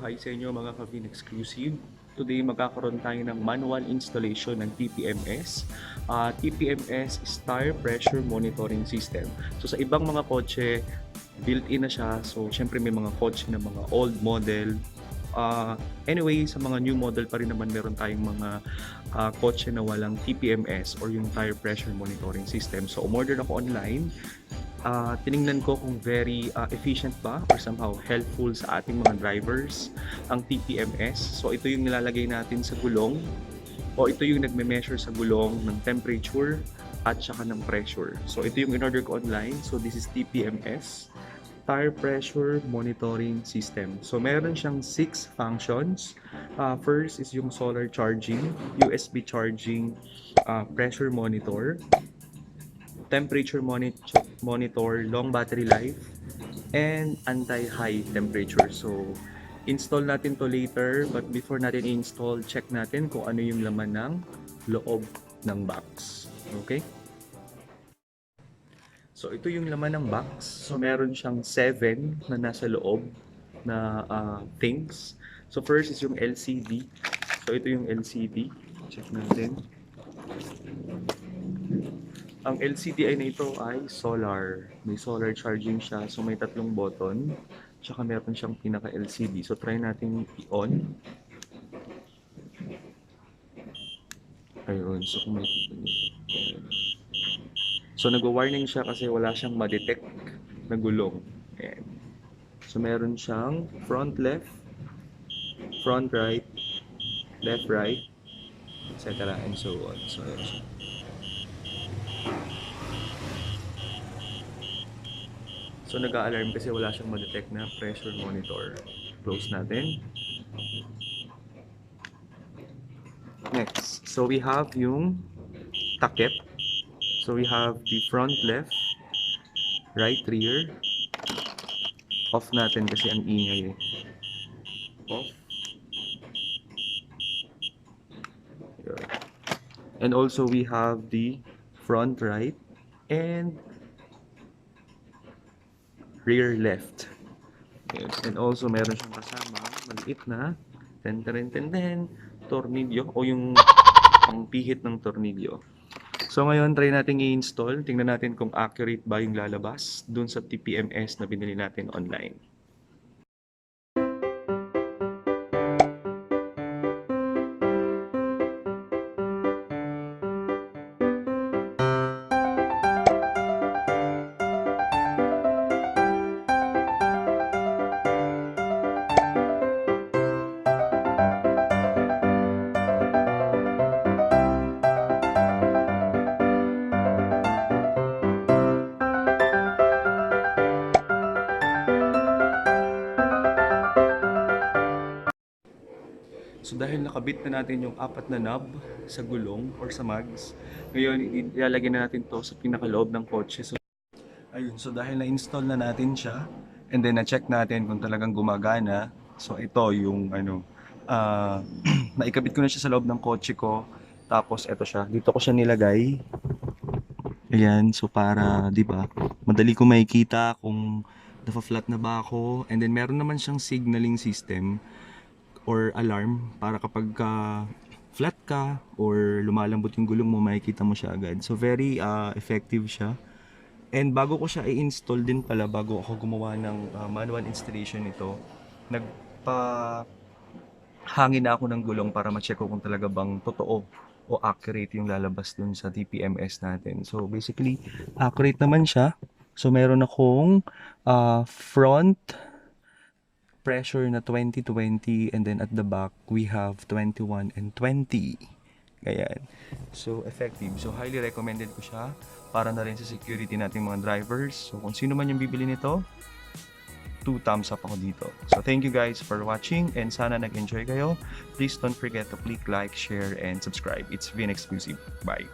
Hi sa inyo mga ka-VinexclusiVe. Today magkakaroon tayo ng manual installation ng TPMS. TPMS is Tire Pressure Monitoring System. So sa ibang mga kotse, built-in na siya. So syempre may mga kotse na mga old model. Anyway, sa mga new model pa rin naman meron tayong mga kotse na walang TPMS or yung Tire Pressure Monitoring System. So umorder ako online. Tiningnan ko kung very efficient ba or somehow helpful sa ating mga drivers ang TPMS. So ito yung nilalagay natin sa gulong o ito yung nagme-measure sa gulong ng temperature at saka ng pressure. So ito yung in-order ko online. So this is TPMS, Tire Pressure Monitoring System. So meron siyang 6 functions. First is yung solar charging, USB charging, pressure monitor, temperature monitor, long battery life, and anti-high temperature. So, install natin to later, but before natin i-install, check natin kung ano yung laman ng loob ng box. Okay? So, ito yung laman ng box. So, meron siyang 7 na nasa loob na things. So, first is yung LCD. So, ito yung LCD. Check natin. Ang LCD na ito ay solar. May solar charging siya. So may 3 button. Tsaka meron siyang pinaka-LCD. So try natin i-on. Ayun. So kung makikita niyo. So nag-warning siya kasi wala siyang ma-detect na gulong. Ayan. So meron siyang front left, front right, left right, etc. and so on. So ayan siya. So nag-a-alarm kasi wala siyang ma-detect na pressure monitor. Close natin. Next, so we have yung takip. So we have the front left, right rear. Off natin kasi ang ingay eh. Off. Yun. And also we have the front right and rear left. Yes. And also meron siyang kasama maliit na tornilyo o yung pangpihit ng tornilyo. So ngayon try natin i-install. Tingnan natin kung accurate ba yung lalabas dun sa TPMS na binili natin online. So dahil nakabit na natin yung 4 na knob sa gulong or sa mags, ngayon ilalagay na natin to sa pinakaloob ng kotse. So ayun, so dahil na-install na natin siya and then na-check natin kung talagang gumagana. So ito yung naikabit ko na siya sa loob ng kotse ko. Tapos ito siya, dito ko siya nilagay. Ayan, so para, 'di ba, madali ko makikita kung nafa-flat na ba ako. And then meron naman siyang signaling system or alarm para kapag flat ka or lumalambot yung gulong mo, makikita mo siya agad. So very effective siya. And bago ko siya i-install din pala, bago ako gumawa ng manual installation nito, hangin na ako ng gulong para ma-check ko kung talaga bang totoo o accurate yung lalabas dun sa TPMS natin. So basically, accurate naman siya. So meron akong front pressure na 20-20 and then at the back we have 21 and 20. Ayan. So effective. So highly recommended ko siya para na rin sa security nating mga drivers. So kung sino man yung bibili nito, 2 thumbs up ako dito. So thank you guys for watching and sana nag-enjoy kayo. Please don't forget to click like, share, and subscribe. It's VinexclusiVe. Bye!